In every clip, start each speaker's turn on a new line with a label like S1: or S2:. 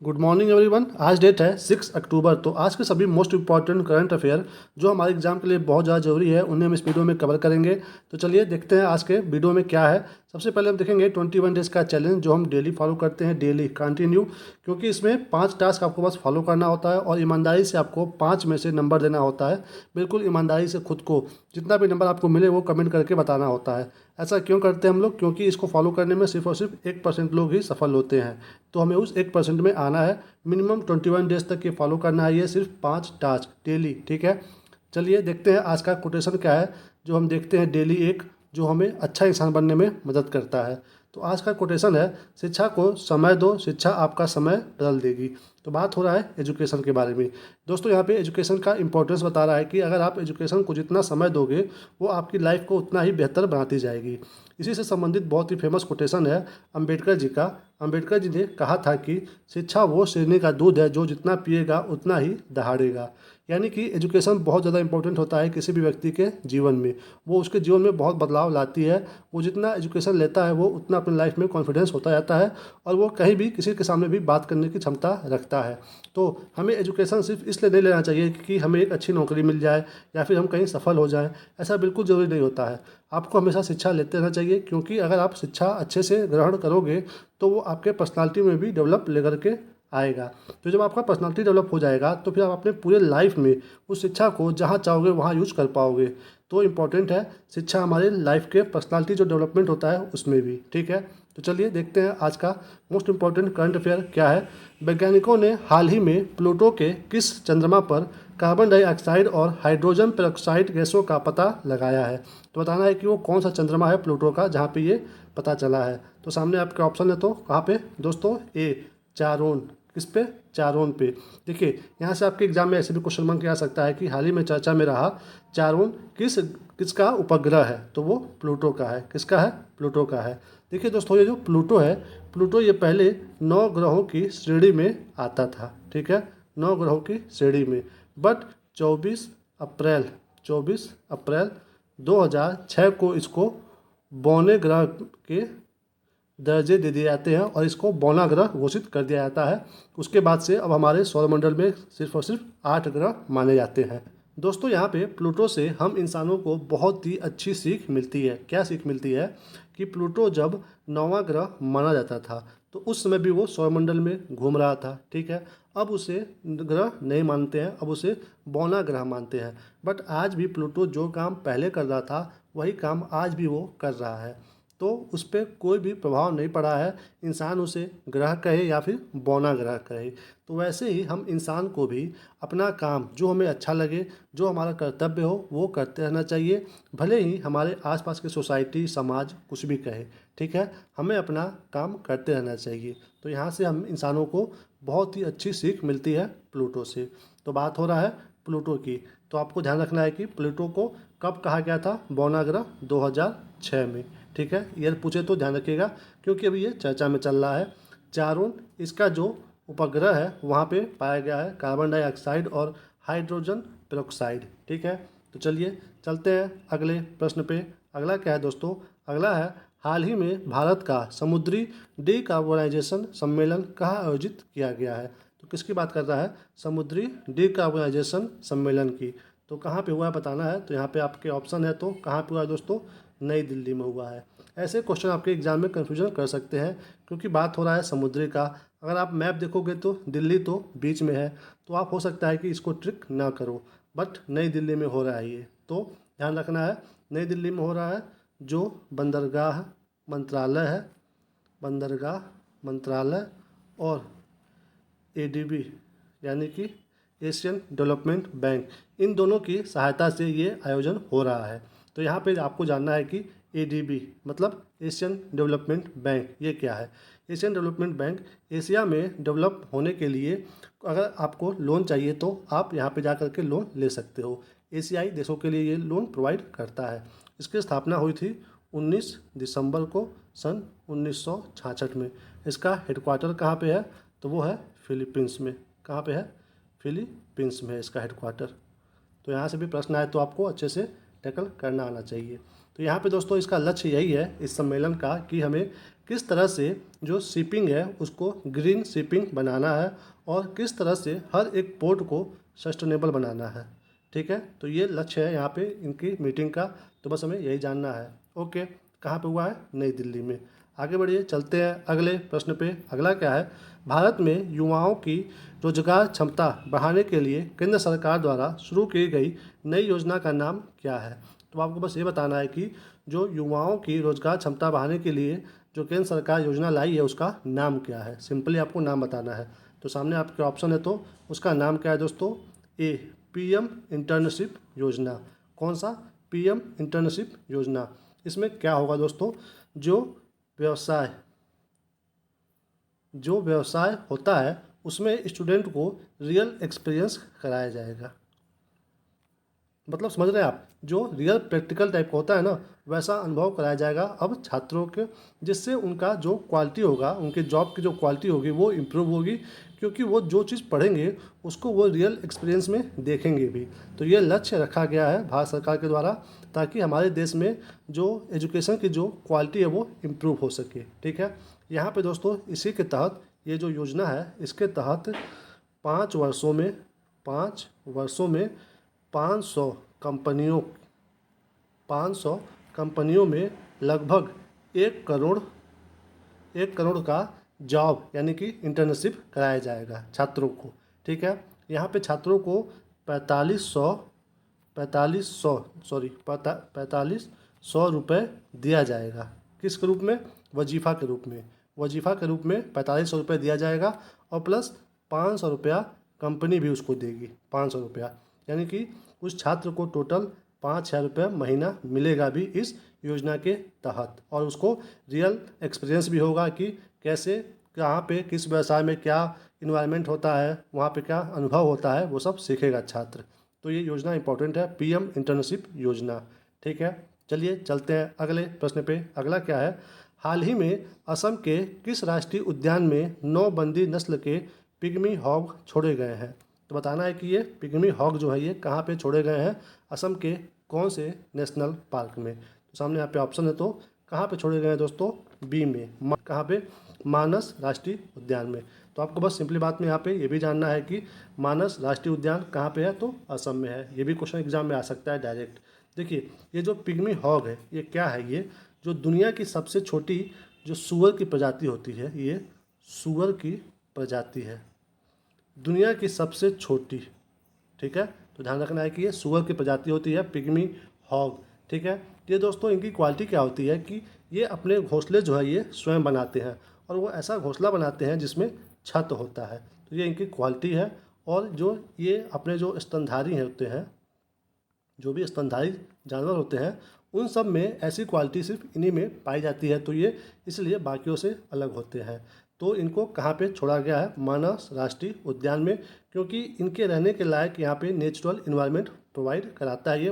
S1: Good morning everyone. आज date है 6 अक्टूबर। तो आज के सभी मोस्ट इंपॉर्टेंट करंट अफेयर जो हमारे एग्जाम के लिए बहुत ज़्यादा जरूरी है उन्हें हम इस वीडियो में कवर करेंगे। तो चलिए देखते हैं आज के वीडियो में क्या है। सबसे पहले हम देखेंगे 21 डेज़ का चैलेंज जो हम डेली फॉलो करते हैं, डेली कंटिन्यू, क्योंकि इसमें 5 टास्क आपको बस फॉलो करना होता है और ईमानदारी से आपको 5 में से नंबर देना होता है। बिल्कुल ईमानदारी से खुद को जितना भी नंबर आपको मिले वो कमेंट करके बताना होता है। ऐसा क्यों करते हैं हम लोग? क्योंकि इसको फॉलो करने में सिर्फ और सिर्फ 1% लोग ही सफल होते हैं। तो हमें उस 1% में आना है। मिनिमम 21 डेज तक ये फॉलो करना है। ये सिर्फ 5 टास्क डेली, ठीक है। चलिए देखते हैं आज का कोटेशन क्या है जो हम देखते हैं डेली, एक जो हमें अच्छा इंसान बनने में मदद करता है। तो आज का कोटेशन है, शिक्षा को समय दो, शिक्षा आपका समय बदल देगी। तो बात हो रहा है एजुकेशन के बारे में। दोस्तों यहाँ पे एजुकेशन का इंपॉर्टेंस बता रहा है कि अगर आप एजुकेशन को जितना समय दोगे वो आपकी लाइफ को उतना ही बेहतर बनाती जाएगी। इसी से संबंधित बहुत ही फेमस कोटेशन है अंबेडकर जी का। अंबेडकर जी ने कहा था कि शिक्षा वो शेरनी का दूध है जो जितना पिएगा उतना ही दहाड़ेगा। यानी कि एजुकेशन बहुत ज़्यादा इंपॉर्टेंट होता है किसी भी व्यक्ति के जीवन में। वो उसके जीवन में बहुत बदलाव लाती है। वो जितना एजुकेशन लेता है वो उतना अपनी लाइफ में कॉन्फिडेंस होता जाता है और वो कहीं भी किसी के सामने भी बात करने की क्षमता रखता है। तो हमें एजुकेशन सिर्फ इसलिए नहीं लेना चाहिए कि हमें एक अच्छी नौकरी मिल जाए या फिर हम कहीं सफल हो जाएं। ऐसा बिल्कुल ज़रूरी नहीं होता है। आपको हमेशा शिक्षा लेते रहना चाहिए, क्योंकि अगर आप शिक्षा अच्छे से ग्रहण करोगे तो वो आपके पर्सनालिटी में भी डेवलप लेकर के आएगा। तो जब आपका पर्सनालिटी डेवलप हो जाएगा तो फिर आप अपने पूरे लाइफ में उस शिक्षा को जहाँ चाहोगे वहाँ यूज कर पाओगे। तो इम्पॉर्टेंट है शिक्षा हमारे लाइफ के पर्सनालिटी जो डेवलपमेंट होता है उसमें भी, ठीक है। तो चलिए देखते हैं आज का मोस्ट इम्पॉर्टेंट करंट अफेयर क्या है। वैज्ञानिकों ने हाल ही में प्लूटो के किस चंद्रमा पर कार्बन डाइऑक्साइड और हाइड्रोजन पेरोक्साइड गैसों का पता लगाया है? तो बताना है कि वो कौन सा चंद्रमा है प्लूटो का जहाँ पे ये पता चला है। तो सामने आपके ऑप्शन है, तो कहाँ पे दोस्तों? ए चारोन। किस पे? चारोन पे। देखिए यहाँ से आपके एग्जाम में ऐसे भी क्वेश्चन बन के आ सकता है कि हाल ही में चर्चा में रहा चारोन किसका उपग्रह है? तो वो प्लूटो का है। किसका है? प्लूटो का है। देखिए दोस्तों ये जो प्लूटो है, प्लूटो ये पहले 9 ग्रहों की श्रेणी में आता था, ठीक है, 9 ग्रहों की श्रेणी में। बट 24 अप्रैल 24 अप्रैल 2006 को इसको बौने ग्रह के दर्जे दे दिए जाते हैं और इसको बौना ग्रह घोषित कर दिया जाता है। उसके बाद से अब हमारे सौरमंडल में सिर्फ और सिर्फ 8 ग्रह माने जाते हैं। दोस्तों यहाँ पे प्लूटो से हम इंसानों को बहुत ही अच्छी सीख मिलती है। क्या सीख मिलती है? कि प्लूटो जब 9वां ग्रह माना जाता था तो उस समय भी वो सौरमंडल में घूम रहा था, ठीक है। अब उसे ग्रह नहीं मानते हैं, अब उसे बौना ग्रह मानते हैं। बट आज भी प्लूटो जो काम पहले कर रहा था वही काम आज भी वो कर रहा है। तो उस पर कोई भी प्रभाव नहीं पड़ा है, इंसान उसे ग्रह कहे या फिर बौना ग्रह कहे। तो वैसे ही हम इंसान को भी अपना काम जो हमें अच्छा लगे, जो हमारा कर्तव्य हो वो करते रहना चाहिए, भले ही हमारे आसपास की सोसाइटी समाज कुछ भी कहे, ठीक है। हमें अपना काम करते रहना चाहिए। तो यहाँ से हम इंसानों को बहुत ही अच्छी सीख मिलती है प्लूटो से। तो बात हो रहा है प्लूटो की। तो आपको ध्यान रखना है कि प्लूटो को कब कहा गया था बौना ग्रह? 2006 में, ठीक है। ईयर पूछे तो ध्यान रखिएगा क्योंकि अभी ये चर्चा में चल रहा है। चारोन इसका जो उपग्रह है वहाँ पे पाया गया है कार्बन डाइऑक्साइड और हाइड्रोजन पेरोक्साइड, ठीक है। तो चलिए चलते हैं अगले प्रश्न पे। अगला क्या है दोस्तों? अगला है, हाल ही में भारत का समुद्री डिकार्बोनाइजेशन सम्मेलन कहाँ आयोजित किया गया है? तो किसकी बात कर रहा है? समुद्री डिकार्बोनाइजेशन सम्मेलन की। तो कहाँ पे हुआ है बताना है। तो यहाँ पे आपके ऑप्शन है, तो कहाँ पे हुआ है दोस्तों? नई दिल्ली में हुआ है। ऐसे क्वेश्चन आपके एग्जाम में कन्फ्यूजन कर सकते हैं क्योंकि बात हो रहा है समुद्री का। अगर आप मैप देखोगे तो दिल्ली तो बीच में है, तो आप हो सकता है कि इसको ट्रिक ना करो, बट नई दिल्ली में हो रहा है ये। तो ध्यान रखना है, नई दिल्ली में हो रहा है। जो बंदरगाह मंत्रालय है, बंदरगाह मंत्रालय और एडीबी यानी कि एशियन डेवलपमेंट बैंक, इन दोनों की सहायता से ये आयोजन हो रहा है। तो यहाँ पे आपको जानना है कि एडीबी मतलब एशियन डेवलपमेंट बैंक ये क्या है। एशियन डेवलपमेंट बैंक एशिया में डेवलप होने के लिए अगर आपको लोन चाहिए तो आप यहाँ पे जा कर के लोन ले सकते हो। एशियाई देशों के लिए ये लोन प्रोवाइड करता है। इसकी स्थापना हुई थी 19 दिसंबर को सन 1966 में। इसका हेडक्वार्टर कहाँ पे है? तो वो है फिलीपींस में। कहाँ पे है? फिलीपींस में है इसका हेडक्वार्टर। तो यहाँ से भी प्रश्न आए तो आपको अच्छे से टैकल करना आना चाहिए। तो यहाँ पे दोस्तों इसका लक्ष्य यही है इस सम्मेलन का कि हमें किस तरह से जो शिपिंग है उसको ग्रीन शिपिंग बनाना है और किस तरह से हर एक पोर्ट को सस्टेनेबल बनाना है। ठीक है, तो ये लक्ष्य है यहाँ पे इनकी मीटिंग का। तो बस हमें यही जानना है। ओके, कहाँ पे हुआ है? नई दिल्ली में। आगे बढ़िए, चलते हैं अगले प्रश्न पे। अगला क्या है? भारत में युवाओं की रोजगार क्षमता बढ़ाने के लिए केंद्र सरकार द्वारा शुरू की गई नई योजना का नाम क्या है? तो आपको बस ये बताना है कि जो युवाओं की रोजगार क्षमता बढ़ाने के लिए जो केंद्र सरकार योजना लाई है उसका नाम क्या है। सिंपली आपको नाम बताना है। तो सामने आपके ऑप्शन है, तो उसका नाम क्या है दोस्तों? ए, पीएम इंटर्नशिप योजना। कौन सा? पीएम इंटर्नशिप योजना। इसमें क्या होगा दोस्तों? जो व्यवसाय जो व्यवसाय होता है उसमें स्टूडेंट को रियल एक्सपीरियंस कराया जाएगा। मतलब समझ रहे हैं आप? जो रियल प्रैक्टिकल टाइप का होता है ना, वैसा अनुभव कराया जाएगा अब छात्रों के, जिससे उनका जो क्वालिटी होगा, उनके जॉब की जो क्वालिटी होगी वो इम्प्रूव होगी, क्योंकि वो जो चीज़ पढ़ेंगे उसको वो रियल एक्सपीरियंस में देखेंगे भी। तो ये लक्ष्य रखा गया है भारत सरकार के द्वारा, ताकि हमारे देश में जो एजुकेशन की जो क्वालिटी है वो इम्प्रूव हो सके। ठीक है, यहाँ पे दोस्तों इसी के तहत ये जो योजना है, इसके तहत 5 वर्षों में 500 कंपनियों 500 कंपनियों में लगभग 1 करोड़ 1 करोड़ का जॉब यानी कि इंटर्नशिप कराया जाएगा छात्रों को। ठीक है, यहाँ पे छात्रों को 4500 4500 सॉरी 4500 रुपये दिया जाएगा। किस के रूप में? वजीफ़ा के रूप में। वजीफ़ा के रूप में 4500 रुपये दिया जाएगा और प्लस 500 रुपया कंपनी भी उसको देगी। 500 रुपया यानी कि उस छात्र को टोटल 5,000 रुपये महीना मिलेगा भी इस योजना के तहत, और उसको रियल एक्सपीरियंस भी होगा कि कैसे, कहाँ पे, किस व्यवसाय में क्या इन्वायरमेंट होता है, वहाँ पे क्या अनुभव होता है, वो सब सीखेगा छात्र। तो ये योजना इंपॉर्टेंट है, पीएम इंटर्नशिप योजना। ठीक है, चलिए चलते हैं अगले प्रश्न पे। अगला क्या है? हाल ही में असम के किस राष्ट्रीय उद्यान में 9 बंदी नस्ल के पिग्मी हॉग छोड़े गए हैं? तो बताना है कि ये पिग्मी हॉग जो है ये कहाँ पे छोड़े गए हैं, असम के कौन से नेशनल पार्क में। तो सामने यहाँ पे ऑप्शन है, तो कहाँ पे छोड़े गए हैं दोस्तों? बी में। कहाँ पे? मानस राष्ट्रीय उद्यान में। तो आपको बस सिंपली बात में यहाँ पे ये भी जानना है कि मानस राष्ट्रीय उद्यान कहाँ पे है, तो असम में है। ये भी क्वेश्चन एग्जाम में आ सकता है डायरेक्ट। देखिए, ये जो पिग्मी हॉग है ये क्या है? ये जो दुनिया की सबसे छोटी जो सूअर की प्रजाति होती है, ये सूअर की प्रजाति है, दुनिया की सबसे छोटी। ठीक है, तो ध्यान रखना है कि ये सूअर की प्रजाति होती है पिग्मी हॉग। ठीक है, ये दोस्तों इनकी क्वालिटी क्या होती है कि ये अपने घोंसले जो है ये स्वयं बनाते हैं, और वो ऐसा घोंसला बनाते हैं जिसमें छत होता है। तो ये इनकी क्वालिटी है। और जो ये अपने जो स्तनधारी होते हैं, जो भी स्तनधारी जानवर होते हैं, उन सब में ऐसी क्वालिटी सिर्फ इन्हीं में पाई जाती है। तो ये इसलिए बाकियों से अलग होते हैं। तो इनको कहाँ पे छोड़ा गया है? मानस राष्ट्रीय उद्यान में, क्योंकि इनके रहने के लायक यहाँ पे नेचुरल इन्वायरमेंट प्रोवाइड कराता है ये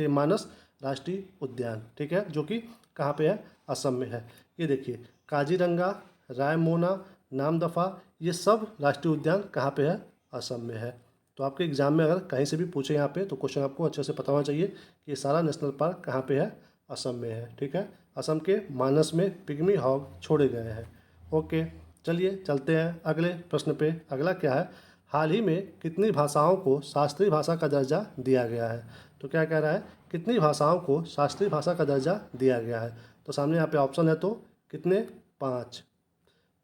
S1: मानस राष्ट्रीय उद्यान। ठीक है, जो कि कहाँ पे है? असम में है। ये देखिए, काजीरंगा, रायमोना, नामदफा, ये सब राष्ट्रीय उद्यान कहाँ पे है? असम में है। तो आपके एग्जाम में अगर कहीं से भी पूछे यहाँ पे, तो क्वेश्चन आपको अच्छे से पता होना चाहिए कि ये सारा नेशनल पार्क कहाँ पे है? असम में है। ठीक है, असम के मानस में पिग्मी हॉग छोड़े गए हैं। ओके, चलिए चलते हैं अगले प्रश्न पे। अगला क्या है? हाल ही में कितनी भाषाओं को शास्त्रीय भाषा का दर्जा दिया गया है? तो क्या कह रहा है? कितनी भाषाओं को शास्त्रीय भाषा का दर्जा दिया गया है? तो सामने यहाँ पे ऑप्शन है, तो कितने?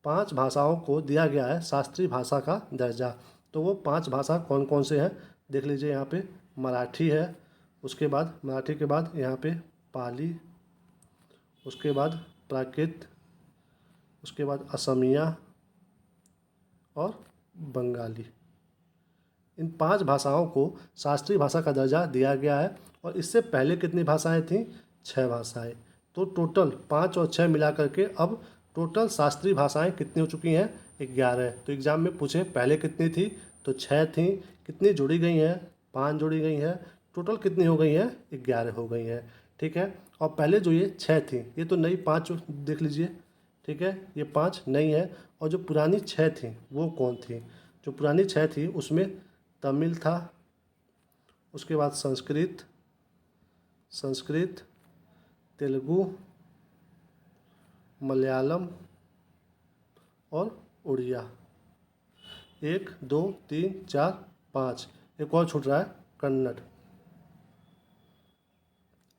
S1: 5 भाषाओं को दिया गया है शास्त्रीय भाषा का दर्जा। तो वो 5 भाषा कौन कौन से हैं देख लीजिए। यहाँ पे मराठी है, उसके बाद मराठी के बाद यहाँ पे पाली, उसके बाद प्राकृत, उसके बाद असमिया और बंगाली। इन 5 भाषाओं को शास्त्रीय भाषा का दर्जा दिया गया है। और इससे पहले कितनी भाषाएं थीं? 6 भाषाएं। तो टोटल 5 और 6 मिला करके अब टोटल शास्त्रीय भाषाएं कितनी हो चुकी हैं? 11। तो एग्जाम में पूछे पहले कितनी थी, तो 6 थी। कितनी जुड़ी गई हैं? 5 जुड़ी गई हैं। टोटल कितनी हो गई हैं? 11 हो गई हैं। ठीक है, और पहले जो ये 6 थी, ये तो नई 5 देख लीजिए। ठीक है, ये 5 नई है। और जो पुरानी 6 थी वो कौन थी? जो पुरानी 6 थी उसमें तमिल था, उसके बाद संस्कृत, तेलुगु, मलयालम और उड़िया। 1 2 3 4 5, एक और छूट रहा है कन्नड़।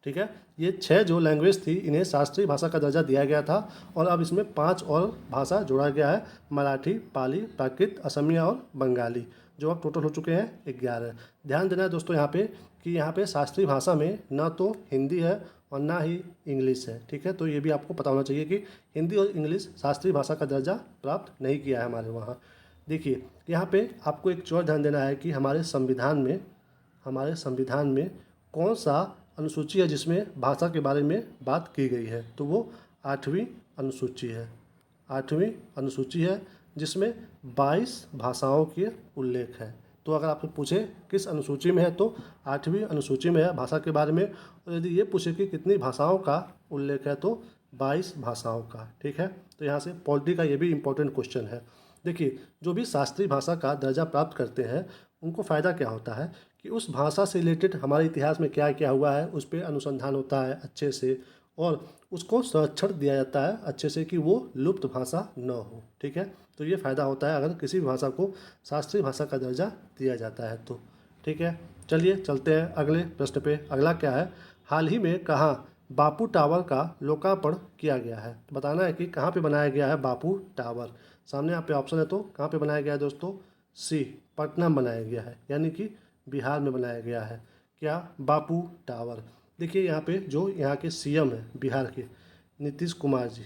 S1: ठीक है, ये 6 जो लैंग्वेज थी इन्हें शास्त्रीय भाषा का दर्जा दिया गया था और अब इसमें 5 और भाषा जोड़ा गया है, मराठी, पाली, प्राकृत, असमिया और बंगाली, जो अब टोटल हो चुके हैं 11। ध्यान देना है दोस्तों यहाँ पे कि यहाँ पे शास्त्रीय भाषा में ना तो हिंदी है और ना ही इंग्लिश है। ठीक है, तो ये भी आपको पता होना चाहिए कि हिंदी और इंग्लिश शास्त्रीय भाषा का दर्जा प्राप्त नहीं किया है हमारे वहाँ। देखिए यहाँ पे आपको एक और ध्यान देना है कि हमारे संविधान में कौन सा अनुसूची है जिसमें भाषा के बारे में बात की गई है, तो वो 8वीं अनुसूची है। 8वीं अनुसूची है जिसमें 22 भाषाओं के उल्लेख है। तो अगर आपसे पूछे किस अनुसूची में है तो 8वीं अनुसूची में है भाषा के बारे में, और यदि ये पूछे कि कितनी भाषाओं का उल्लेख है तो 22 भाषाओं का। ठीक है, तो यहाँ से पॉलिटी का ये भी इम्पोर्टेंट क्वेश्चन है। देखिए, जो भी शास्त्रीय भाषा का दर्जा प्राप्त करते हैं उनको फ़ायदा क्या होता है कि उस भाषा से रिलेटेड हमारे इतिहास में क्या क्या हुआ है उस पर अनुसंधान होता है अच्छे से, और उसको संरक्षण दिया जाता है अच्छे से कि वो लुप्त भाषा न हो। ठीक है, तो ये फ़ायदा होता है अगर किसी भी भाषा को शास्त्रीय भाषा का दर्जा दिया जाता है तो। ठीक है, चलिए चलते हैं अगले प्रश्न पे। अगला क्या है, हाल ही में कहाँ बापू टावर का लोकार्पण किया गया है। तो बताना है कि कहाँ पे बनाया गया है बापू टावर। सामने यहाँ पे ऑप्शन है, तो कहाँ पे बनाया गया है दोस्तों, सी पटना में बनाया गया है, यानी कि बिहार में बनाया गया है। क्या, बापू टावर। देखिए यहाँ पे जो यहाँ के सीएम है बिहार के, नीतीश कुमार जी,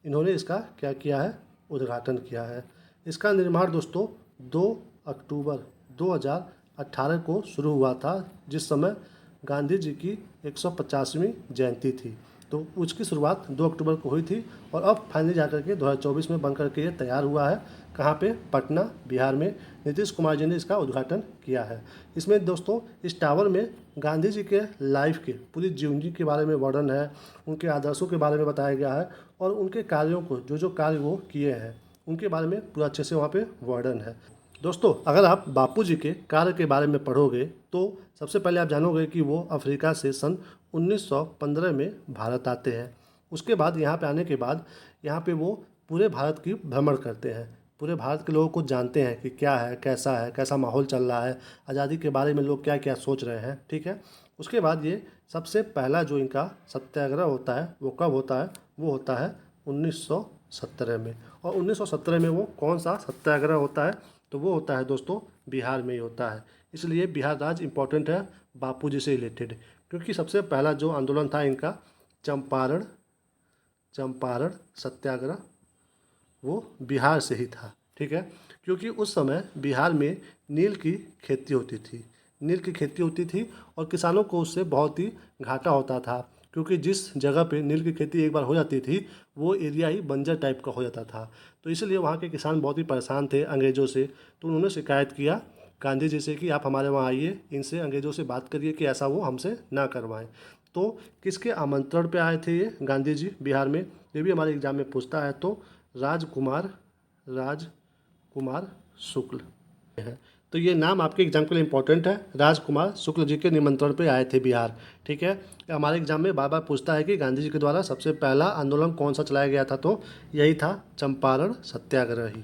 S1: इन्होंने इसका क्या किया है, उद्घाटन किया है। इसका निर्माण दोस्तों 2 अक्टूबर 2018 को शुरू हुआ था, जिस समय गांधी जी की 150वीं जयंती थी। तो उसकी शुरुआत 2 अक्टूबर को हुई थी और अब फाइनली जाकर के 2024 में बन करके ये तैयार हुआ है। कहाँ पे, पटना बिहार में नीतीश कुमार जी ने इसका उद्घाटन किया है। इसमें दोस्तों इस टावर में गांधी जी के लाइफ के पूरी जीवनी के बारे में वर्णन है, उनके आदर्शों के बारे में बताया गया है और उनके कार्यों को जो कार्य वो किए हैं उनके बारे में पूरा अच्छे से वहाँ पे वर्णन है। दोस्तों अगर आप बापू जी के कार्य के बारे में पढ़ोगे तो सबसे पहले आप जानोगे कि वो अफ्रीका से सन 1915 में भारत आते हैं। उसके बाद यहाँ पे आने के बाद यहाँ पे वो पूरे भारत की भ्रमण करते हैं, पूरे भारत के लोगों को जानते हैं कि क्या है, कैसा माहौल चल रहा है, आज़ादी के बारे में लोग क्या क्या सोच रहे हैं। ठीक है, उसके बाद ये सबसे पहला जो इनका सत्याग्रह होता है वो कब होता है, वो होता है 1917 में। और 1917 में वो कौन सा सत्याग्रह होता है, तो वो होता है दोस्तों बिहार में ही होता है। इसलिए बिहार राज्य इम्पोर्टेंट है बापू जी से रिलेटेड, क्योंकि सबसे पहला जो आंदोलन था इनका चंपारण सत्याग्रह, वो बिहार से ही था। ठीक है, क्योंकि उस समय बिहार में नील की खेती होती थी और किसानों को उससे बहुत ही घाटा होता था, क्योंकि जिस जगह पे नील की खेती एक बार हो जाती थी वो एरिया ही बंजर टाइप का हो जाता था। तो इसलिए वहाँ के किसान बहुत ही परेशान थे अंग्रेज़ों से। तो उन्होंने शिकायत किया गांधी जी से कि आप हमारे वहाँ आइए, इनसे अंग्रेज़ों से बात करिए कि ऐसा वो हमसे ना करवाएं। तो किसके आमंत्रण पे आए थे ये गांधी जी बिहार में, ये भी हमारे एग्जाम में पूछता है। तो राजकुमार शुक्ल है। तो ये नाम आपके एग्जाम के लिए इंपॉर्टेंट है, राजकुमार शुक्ल जी के निमंत्रण पे आए थे बिहार। ठीक है, हमारे एग्जाम में बार बार पूछता है कि गांधी जी के द्वारा सबसे पहला आंदोलन कौन सा चलाया गया था, तो यही था चंपारण सत्याग्रह ही।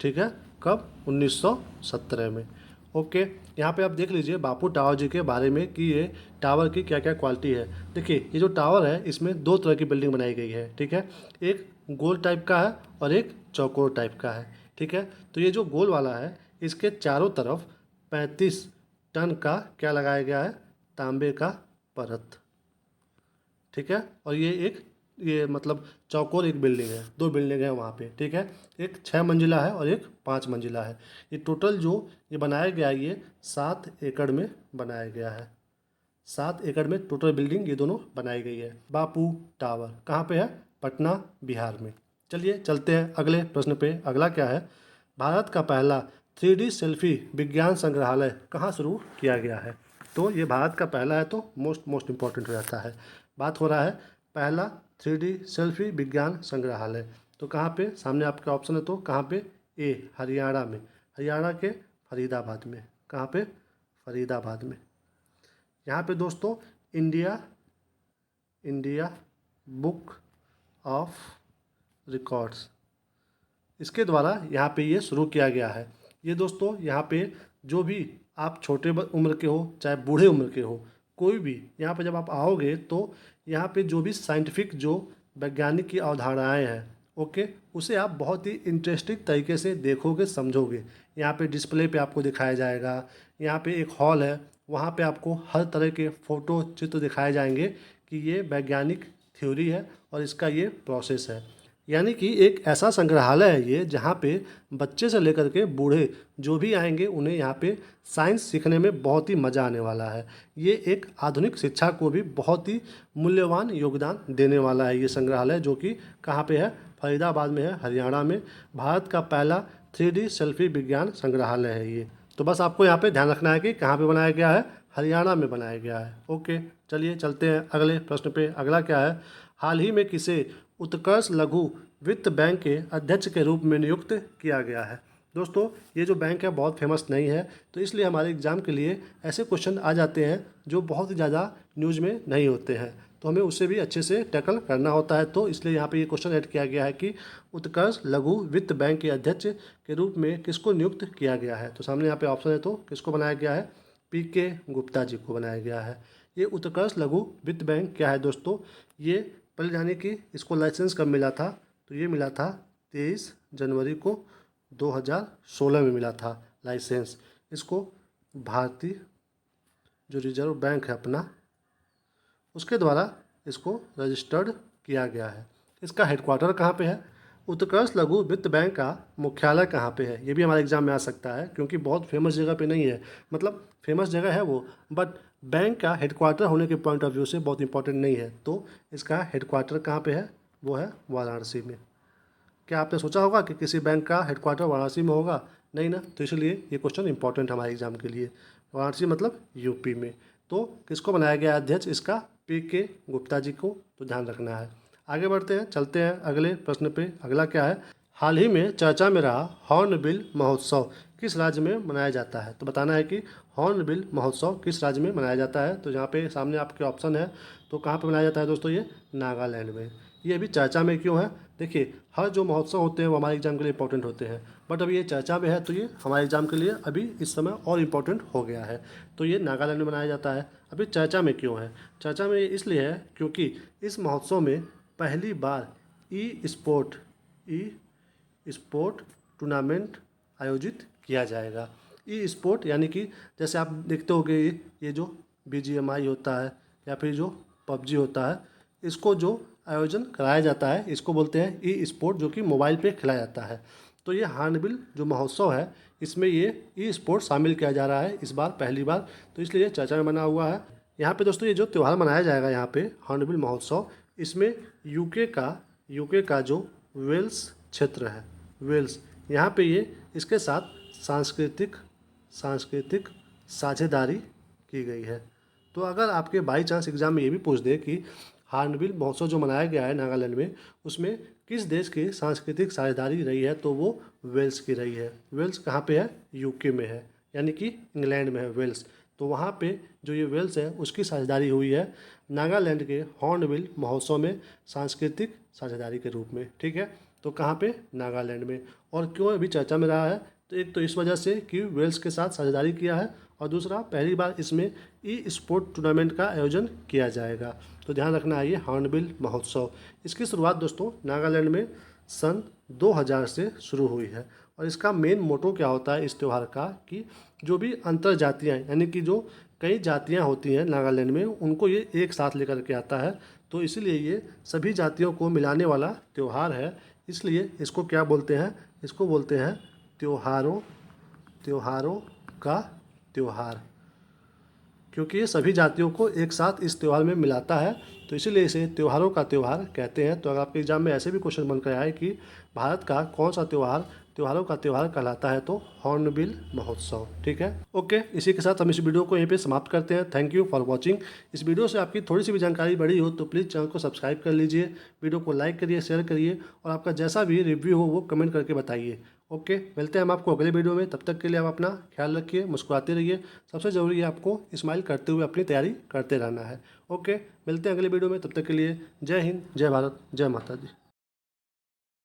S1: ठीक है, कब, 1917 में। ओके, यहाँ पे आप देख लीजिए बापू टावर जी के बारे में कि ये टावर की क्या क्या क्वालिटी है। देखिए ये जो टावर है इसमें 2 तरह की बिल्डिंग बनाई गई है। ठीक है, एक गोल टाइप का है और एक चौकोर टाइप का है। ठीक है, तो ये जो गोल वाला है इसके चारों तरफ 35 टन का क्या लगाया गया है, तांबे का परत। ठीक है, और ये मतलब चौकोर एक बिल्डिंग है, 2 बिल्डिंग है वहाँ पे। ठीक है, एक 6 मंजिला है और एक 5 मंजिला है। ये टोटल जो ये बनाया गया है ये 7 एकड़ में बनाया गया है। 7 एकड़ में टोटल बिल्डिंग ये दोनों बनाई गई है। बापू टावर कहाँ पे है, पटना बिहार में। चलिए चलते हैं अगले प्रश्न पे। अगला क्या है, भारत का पहला 3D सेल्फी विज्ञान संग्रहालय कहाँ शुरू किया गया है। तो ये भारत का पहला है तो मोस्ट इम्पोर्टेंट हो जाता है। बात हो रहा है पहला 3D सेल्फी विज्ञान संग्रहालय, तो कहाँ पे, सामने आपका ऑप्शन है, तो कहाँ पे, ए हरियाणा में, हरियाणा के फरीदाबाद में। कहाँ पे, फरीदाबाद में। यहाँ पे दोस्तों इंडिया बुक ऑफ रिकॉर्ड्स, इसके द्वारा यहाँ पे ये शुरू किया गया है। ये दोस्तों यहाँ पे जो भी आप छोटे उम्र के हो चाहे बूढ़े उम्र के हो, कोई भी यहाँ पे जब आप आओगे तो यहाँ पे जो भी साइंटिफिक जो वैज्ञानिक की अवधारणाएँ हैं, ओके, उसे आप बहुत ही इंटरेस्टिंग तरीके से देखोगे, समझोगे। यहाँ पे डिस्प्ले पे आपको दिखाया जाएगा। यहाँ पे एक हॉल है, वहाँ पे आपको हर तरह के फ़ोटो चित्र दिखाए जाएंगे कि ये वैज्ञानिक थ्योरी है और इसका ये प्रोसेस है। यानी कि एक ऐसा संग्रहालय है ये जहाँ पे बच्चे से लेकर के बूढ़े जो भी आएंगे उन्हें यहाँ पे साइंस सीखने में बहुत ही मज़ा आने वाला है। ये एक आधुनिक शिक्षा को भी बहुत ही मूल्यवान योगदान देने वाला है। ये संग्रहालय जो कि कहाँ पे है, फरीदाबाद में है, हरियाणा में। भारत का पहला 3D सेल्फी विज्ञान संग्रहालय है ये। तो बस आपको यहाँ पे ध्यान रखना है कि कहाँ पे बनाया गया है, हरियाणा में बनाया गया है। ओके, चलिए चलते हैं अगले प्रश्न पे। अगला क्या है, हाल ही में किसे उत्कर्ष लघु वित्त बैंक के अध्यक्ष के रूप में नियुक्त किया गया है। दोस्तों ये जो बैंक है बहुत फेमस नहीं है, तो इसलिए हमारे एग्ज़ाम के लिए ऐसे क्वेश्चन आ जाते हैं जो बहुत ही ज़्यादा न्यूज़ में नहीं होते हैं, तो हमें उससे भी अच्छे से टैकल करना होता है। तो इसलिए यहाँ पे ये क्वेश्चन ऐड किया गया है कि उत्कर्ष लघु वित्त बैंक के अध्यक्ष के रूप में किसको नियुक्त किया गया है। तो सामने यहाँ पे ऑप्शन है, तो किसको बनाया गया है, PK गुप्ता जी को बनाया गया है। ये उत्कर्ष लघु वित्त बैंक क्या है दोस्तों, ये पहले जाने कि इसको लाइसेंस कब मिला था, तो ये मिला था 23 जनवरी को 2016 में मिला था लाइसेंस। इसको भारतीय जो रिजर्व बैंक है अपना, उसके द्वारा इसको रजिस्टर्ड किया गया है। इसका हेडक्वार्टर कहाँ पे है, उत्कर्ष लघु वित्त बैंक का मुख्यालय कहाँ पे है, ये भी हमारे एग्जाम में आ सकता है, क्योंकि बहुत फेमस जगह पे नहीं है। मतलब फेमस जगह है वो, बट बैंक का हेडक्वार्टर होने के पॉइंट ऑफ व्यू से बहुत इंपॉर्टेंट नहीं है। तो इसका हेडक्वार्टर कहाँ पे है, वो है वाराणसी में। क्या आपने सोचा होगा कि किसी बैंक का हेडक्वार्टर वाराणसी में होगा, नहीं ना, तो इसलिए ये क्वेश्चन इंपॉर्टेंट है हमारे एग्जाम के लिए। वाराणसी मतलब यूपी में। तो किसको बनाया गया अध्यक्ष, इसका PK गुप्ता जी को, तो ध्यान रखना है। आगे बढ़ते हैं, चलते हैं अगले प्रश्न पे। अगला क्या है, हाल ही में चर्चा में रहा हॉर्नबिल महोत्सव किस राज्य में मनाया जाता है। तो बताना है कि हॉर्नबिल महोत्सव किस राज्य में मनाया जाता है। तो यहाँ पे सामने आपके ऑप्शन है, तो कहाँ पे मनाया जाता है दोस्तों, ये नागालैंड में। ये अभी चर्चा में क्यों है, देखिए हर जो महोत्सव होते हैं वो हमारे एग्जाम के लिए इंपॉर्टेंट होते हैं, बट अभी ये चर्चा में है तो ये हमारे एग्जाम के लिए अभी इस समय और इम्पोर्टेंट हो गया है। तो ये नागालैंड में मनाया जाता है। अभी चर्चा में क्यों है, चर्चा में इसलिए है क्योंकि इस महोत्सव में पहली बार ई स्पोर्ट टूर्नामेंट आयोजित किया जाएगा। ई स्पोर्ट यानी कि जैसे आप देखते होंगे ये जो BGMI होता है या फिर जो PUBG होता है, इसको जो आयोजन कराया जाता है इसको बोलते हैं ई स्पोर्ट, जो कि मोबाइल पे खेला जाता है। तो ये हॉर्नबिल जो महोत्सव है इसमें ये ई स्पोर्ट शामिल किया जा रहा है इस बार पहली बार, तो इसलिए ये चर्चा में बना हुआ है। यहाँ पे दोस्तों ये जो त्यौहार मनाया जाएगा यहाँ पे हॉर्नबिल महोत्सव, इसमें यूके का जो वेल्स क्षेत्र है, वेल्स, यहाँ पे ये इसके साथ सांस्कृतिक साझेदारी की गई है। तो अगर आपके बाई चांस एग्जाम में ये भी पूछ दे कि हॉर्नबिल महोत्सव जो मनाया गया है नागालैंड में, उसमें किस देश की सांस्कृतिक साझेदारी रही है, तो वो वेल्स की रही है। वेल्स कहाँ पे है, यूके में है, यानी कि इंग्लैंड में है वेल्स। तो वहाँ पे जो ये वेल्स है उसकी साझेदारी हुई है नागालैंड के हॉर्नबिल महोत्सव में सांस्कृतिक साझेदारी के रूप में। ठीक है, तो कहाँ पे, नागालैंड में। और क्यों अभी चर्चा में रहा है, तो एक तो इस वजह से कि वेल्स के साथ साझेदारी किया है, और दूसरा पहली बार इसमें ई स्पोर्ट टूर्नामेंट का आयोजन किया जाएगा। तो ध्यान रखना है ये हॉर्नबिल महोत्सव। इसकी शुरुआत दोस्तों नागालैंड में सन 2000 से शुरू हुई है। और इसका मेन मोटो क्या होता है इस त्यौहार का, कि जो भी अंतर जातियाँ यानी कि जो कई जातियाँ होती हैं नागालैंड में, उनको ये एक साथ लेकर के आता है। तो इसीलिए ये सभी जातियों को मिलाने वाला त्यौहार है। इसलिए इसको क्या बोलते हैं, इसको बोलते हैं त्योहारों का त्यौहार, क्योंकि ये सभी जातियों को एक साथ इस त्यौहार में मिलाता है, तो इसीलिए इसे त्योहारों का त्यौहार कहते हैं। तो अगर आपके एग्जाम में ऐसे भी क्वेश्चन बनकर आए कि भारत का कौन सा त्यौहार त्योहारों का त्यौहार कहलाता है, तो हॉर्नबिल महोत्सव। ठीक है, ओके, इसी के साथ हम इस वीडियो को यहीं पे समाप्त करते हैं। Thank you for watching. इस वीडियो से आपकी थोड़ी सी भी जानकारी बढ़ी हो तो प्लीज़ चैनल को सब्सक्राइब कर लीजिए, वीडियो को लाइक करिए, शेयर करिए, और आपका जैसा भी रिव्यू हो वो कमेंट करके बताइए। ओके, मिलते हैं हम आपको अगले वीडियो में। तब तक के लिए आप अपना ख्याल रखिए, मुस्कुराते रहिए। सबसे ज़रूरी है आपको स्माइल करते हुए अपनी तैयारी करते रहना है। ओके, मिलते हैं अगले वीडियो में, तब तक के लिए जय हिंद, जय भारत, जय माता दी।